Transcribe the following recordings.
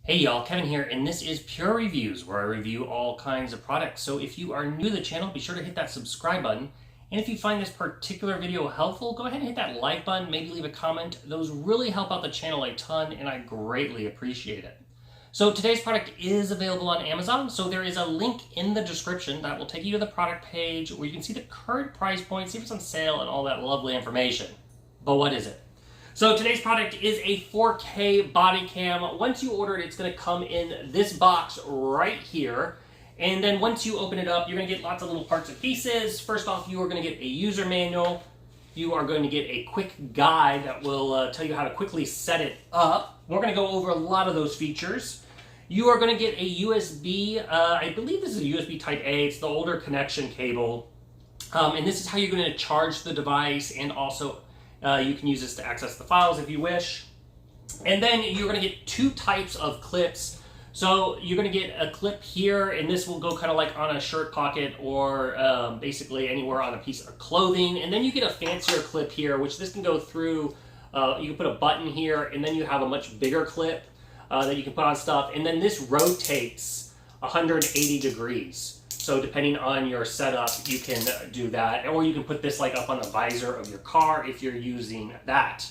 Hey y'all, Kevin here, and this is Purereviews, where I review all kinds of products. So if you are new to the channel, be sure to hit that subscribe button. And if you find this particular video helpful, go ahead and hit that like button, maybe leave a comment. Those really help out the channel a ton, and I greatly appreciate it. So today's product is available on Amazon, so there is a link in the description that will take you to the product page where you can see the current price point, see if it's on sale, and all that lovely information. But what is it? So today's product is a 4K body cam. Once you order it, it's going to come in this box right here. And then once you open it up, you're going to get lots of little parts and pieces. First off, you are going to get a user manual. You are going to get a quick guide that will tell you how to quickly set it up. We're going to go over a lot of those features. You are going to get a USB, I believe this is a USB Type A. It's the older connection cable. And this is how you're going to charge the device, and also you can use this to access the files if you wish. And then you're going to get two types of clips. So you're going to get a clip here, and this will go kind of like on a shirt pocket or basically anywhere on a piece of clothing. And then you get a fancier clip here, which this can go through. You can put a button here, and then you have a much bigger clip that you can put on stuff. And then this rotates 180 degrees. So depending on your setup, you can do that. Or you can put this like up on the visor of your car if you're using that.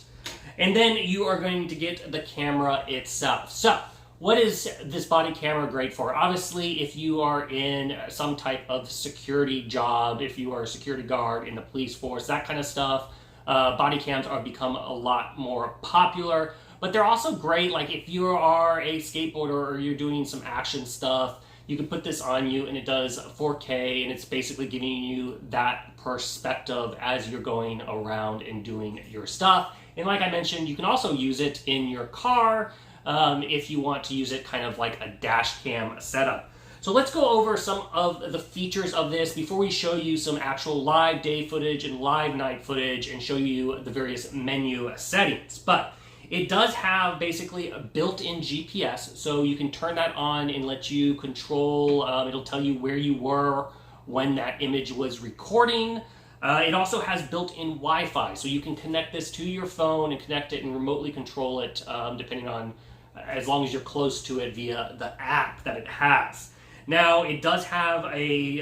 And then you are going to get the camera itself. So what is this body camera great for? Obviously, if you are in some type of security job, if you are a security guard in the police force, that kind of stuff, body cams are become a lot more popular. But they're also great, like if you are a skateboarder or you're doing some action stuff, you can put this on you and it does 4K, and it's basically giving you that perspective as you're going around and doing your stuff. And like I mentioned, you can also use it in your car if you want to use it kind of like a dash cam setup. So let's go over some of the features of this before we show you some actual live day footage and live night footage and show you the various menu settings. But it does have basically a built-in GPS, so you can turn that on and let you control, it'll tell you where you were when that image was recording. It also has built-in Wi-Fi, so you can connect this to your phone and connect it and remotely control it, depending on, as long as you're close to it via the app that it has. Now, it does have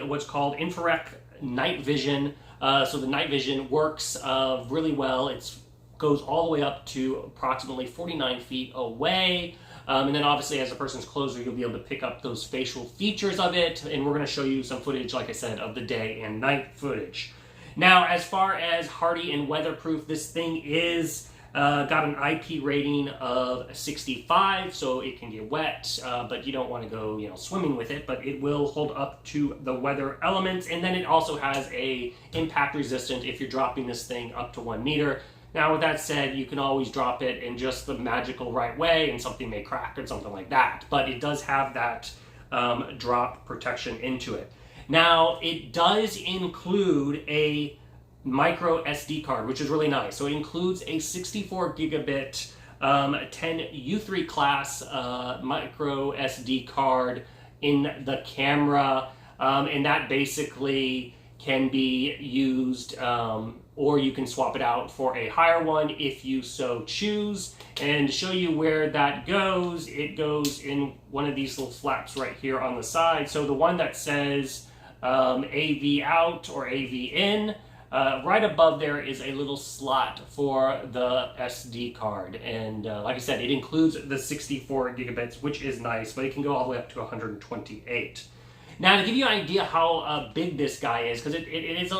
what's called infrared night vision, so the night vision works really well. It goes all the way up to approximately 49 feet away. And then obviously as the person's closer, you'll be able to pick up those facial features of it. And we're gonna show you some footage, like I said, of the day and night footage. Now, as far as hardy and weatherproof, this thing is got an IP rating of 65, so it can get wet, but you don't want to go, swimming with it, but it will hold up to the weather elements. And then it also has a impact resistant if you're dropping this thing up to 1 meter. Now, with that said, you can always drop it in just the magical right way and something may crack or something like that. But it does have that drop protection into it. Now, it does include a micro SD card, which is really nice. So it includes a 64 gigabit 10U3 class micro SD card in the camera. And that basically can be used, or you can swap it out for a higher one if you so choose. And to show you where that goes, it goes in one of these little flaps right here on the side. So the one that says AV out or AV in, right above there is a little slot for the SD card. And like I said, it includes the 64 gigabits, which is nice, but it can go all the way up to 128. Now, to give you an idea how big this guy is, because it is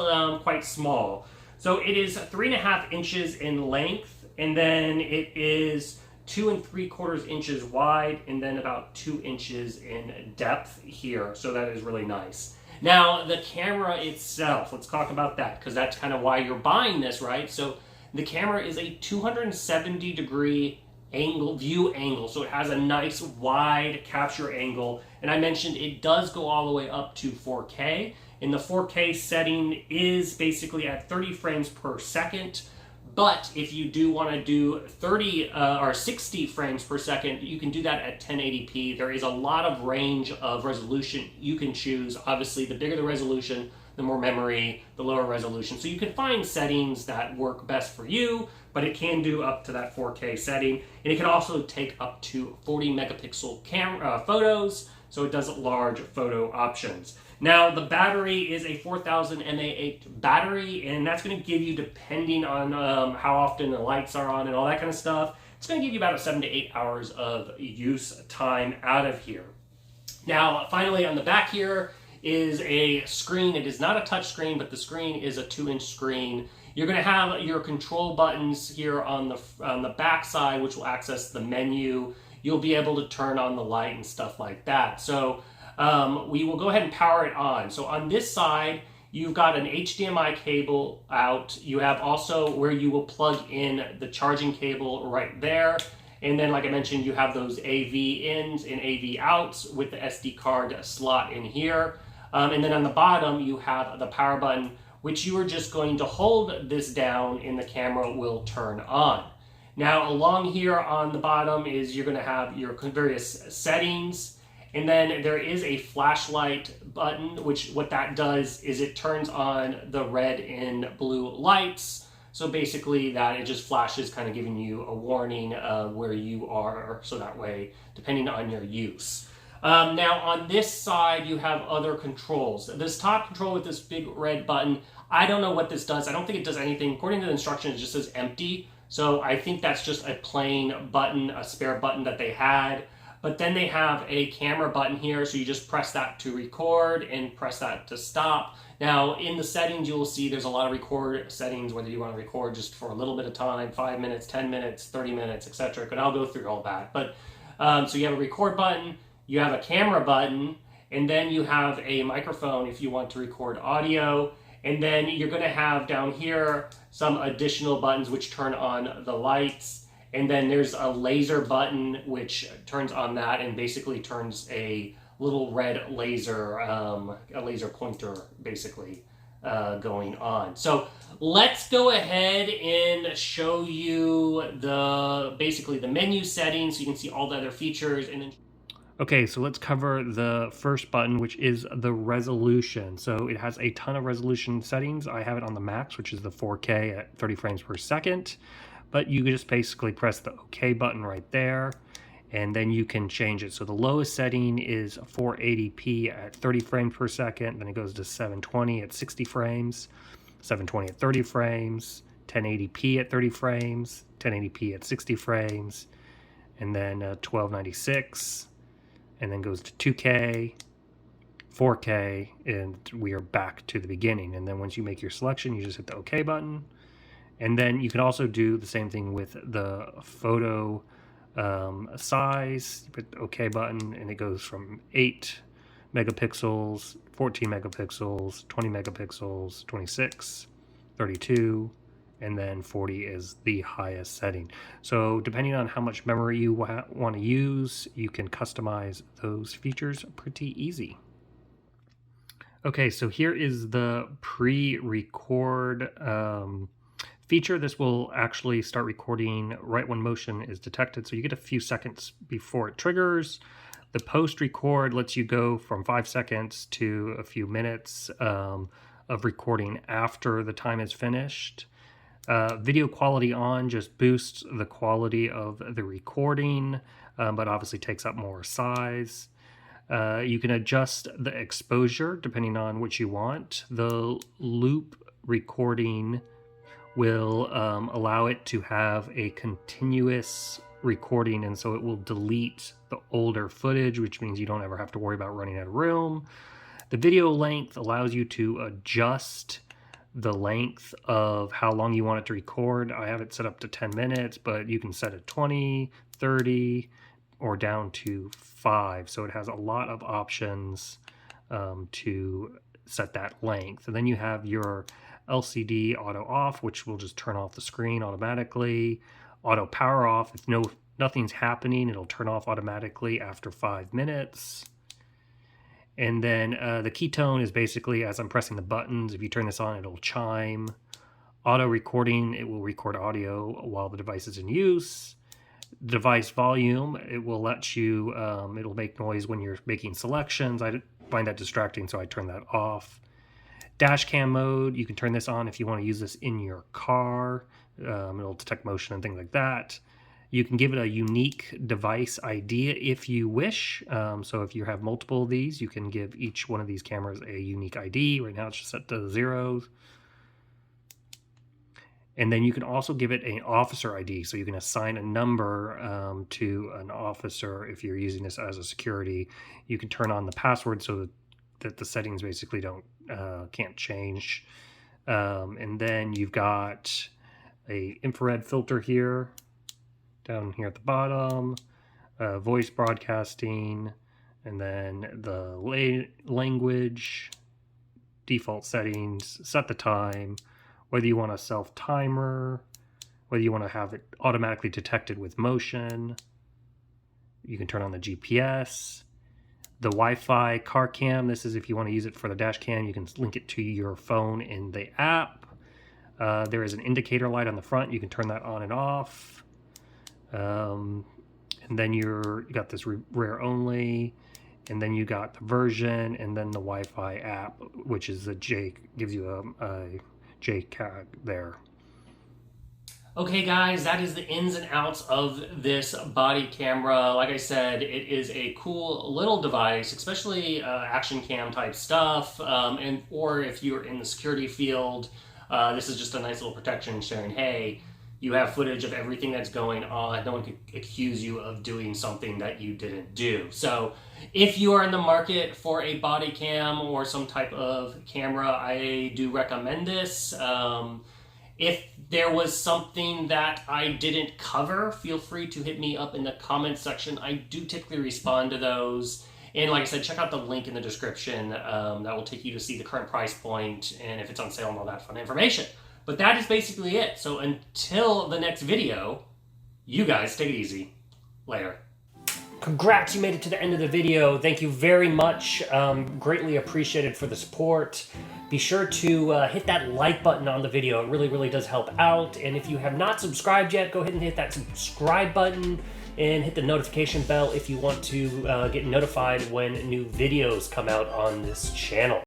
quite small. So it is 3.5 inches in length, and then it is 2 3/4 inches wide, and then about 2 inches in depth here. So that is really nice. Now, the camera itself, let's talk about that, because that's kind of why you're buying this, right? So the camera is a 270 degree view angle, so it has a nice wide capture angle. And I mentioned it does go all the way up to 4K, and the 4K setting is basically at 30 frames per second. But if you do want to do 30 or 60 frames per second, you can do that at 1080p. There is a lot of range of resolution you can choose. Obviously, the bigger the resolution, the more memory, the lower resolution. So you can find settings that work best for you. but it can do up to that 4K setting, and it can also take up to 40 megapixel camera photos, so it does large photo options. Now, the battery is a 4000 mAh battery, and that's going to give you, depending on how often the lights are on and all that kind of stuff, it's going to give you about 7 to 8 hours of use time out of here. Now, finally, on the back here is a screen. It is not a touch screen, but the screen is a 2-inch screen. You're going to have your control buttons here on the back side, which will access the menu. You'll be able to turn on the light and stuff like that. So we will go ahead and power it on. So on this side, you've got an HDMI cable out. You have also where you will plug in the charging cable right there. And then, like I mentioned, you have those AV ins and AV outs with the SD card slot in here. And then on the bottom, you have the power button, which you are just going to hold this down and the camera will turn on. Now, along here on the bottom is you're going to have your various settings. And then there is a flashlight button, which what that does is it turns on the red and blue lights. So basically that it just flashes, kind of giving you a warning where you are, so that way, depending on your use. Now on this side, you have other controls. This top control with this big red button, I don't know what this does. I don't think it does anything. According to the instructions, it just says empty. So I think that's just a plain button, a spare button that they had. But then they have a camera button here, so you just press that to record and press that to stop. Now, in the settings, you will see there's a lot of record settings, whether you want to record just for a little bit of time, 5 minutes, 10 minutes, 30 minutes, etc. And I'll go through all that. But so you have a record button, you have a camera button, and then you have a microphone if you want to record audio. And then you're going to have down here some additional buttons which turn on the lights. And then there's a laser button which turns on that and basically turns a little red laser, a laser pointer basically going on. So let's go ahead and show you basically the menu settings so you can see all the other features. Okay, so let's cover the first button, which is the resolution. So it has a ton of resolution settings. I have it on the max, which is the 4K at 30 frames per second. But you just basically press the OK button right there, and then you can change it. So the lowest setting is 480p at 30 frames per second. Then it goes to 720 at 60 frames, 720 at 30 frames, 1080p at 30 frames, 1080p at 60 frames, and then 1296, and then goes to 2K, 4K, and we are back to the beginning. And then once you make your selection, you just hit the OK button. And then you can also do the same thing with the photo size. You put the OK button and it goes from 8 megapixels, 14 megapixels, 20 megapixels, 26, 32, and then 40 is the highest setting. So depending on how much memory you want to use, you can customize those features pretty easy. Okay, so here is the pre-record feature. This will actually start recording right when motion is detected, so you get a few seconds before it triggers. The post-record lets you go from 5 seconds to a few minutes of recording after the time is finished. Video quality on just boosts the quality of the recording, but obviously takes up more size. You can adjust the exposure depending on what you want. The loop recording will allow it to have a continuous recording, and so it will delete the older footage, which means you don't ever have to worry about running out of room. The video length allows you to adjust the length of how long you want it to record. I have it set up to 10 minutes, but you can set it 20, 30, or down to 5. So it has a lot of options to set that length. And then you have your LCD auto off, which will just turn off the screen automatically. Auto power off, if nothing's happening, it'll turn off automatically after 5 minutes. And then the ketone is basically as I'm pressing the buttons. If you turn this on, it'll chime. Auto recording, it will record audio while the device is in use. Device volume, it will let you, it'll make noise when you're making selections. I find that distracting, so I turn that off. Dash cam mode, you can turn this on if you want to use this in your car. It'll detect motion and things like that. You can give it a unique device ID if you wish. So if you have multiple of these, you can give each one of these cameras a unique ID. Right now it's just set to 0. And then you can also give it an officer ID. So you can assign a number to an officer if you're using this as a security. You can turn on the password so that the settings basically can't change. And then you've got a infrared filter here, down here at the bottom, voice broadcasting, and then the language, default settings, set the time, whether you want a self timer, whether you want to have it automatically detected with motion. You can turn on the GPS, the Wi-Fi car cam. This is if you want to use it for the dash cam, you can link it to your phone in the app. There is an indicator light on the front. You can turn that on and off. And then you got this rare only, and then you got the version, and then the Wi-Fi app, which is gives you a JCAG there. Okay guys, that is the ins and outs of this body camera. Like I said, it is a cool little device, especially action cam type stuff, or if you're in the security field, this is just a nice little protection showing, hey, you have footage of everything that's going on. No one can accuse you of doing something that you didn't do. So if you are in the market for a body cam or some type of camera, I do recommend this. If there was something that I didn't cover, feel free to hit me up in the comments section. I do typically respond to those. And like I said, check out the link in the description. That will take you to see the current price point and if it's on sale and all that fun information. But that is basically it. So until the next video, you guys take it easy. Later. Congrats, you made it to the end of the video. Thank you very much. Greatly appreciated for the support. Be sure to hit that like button on the video. It really, really does help out. And if you have not subscribed yet, go ahead and hit that subscribe button and hit the notification bell if you want to get notified when new videos come out on this channel.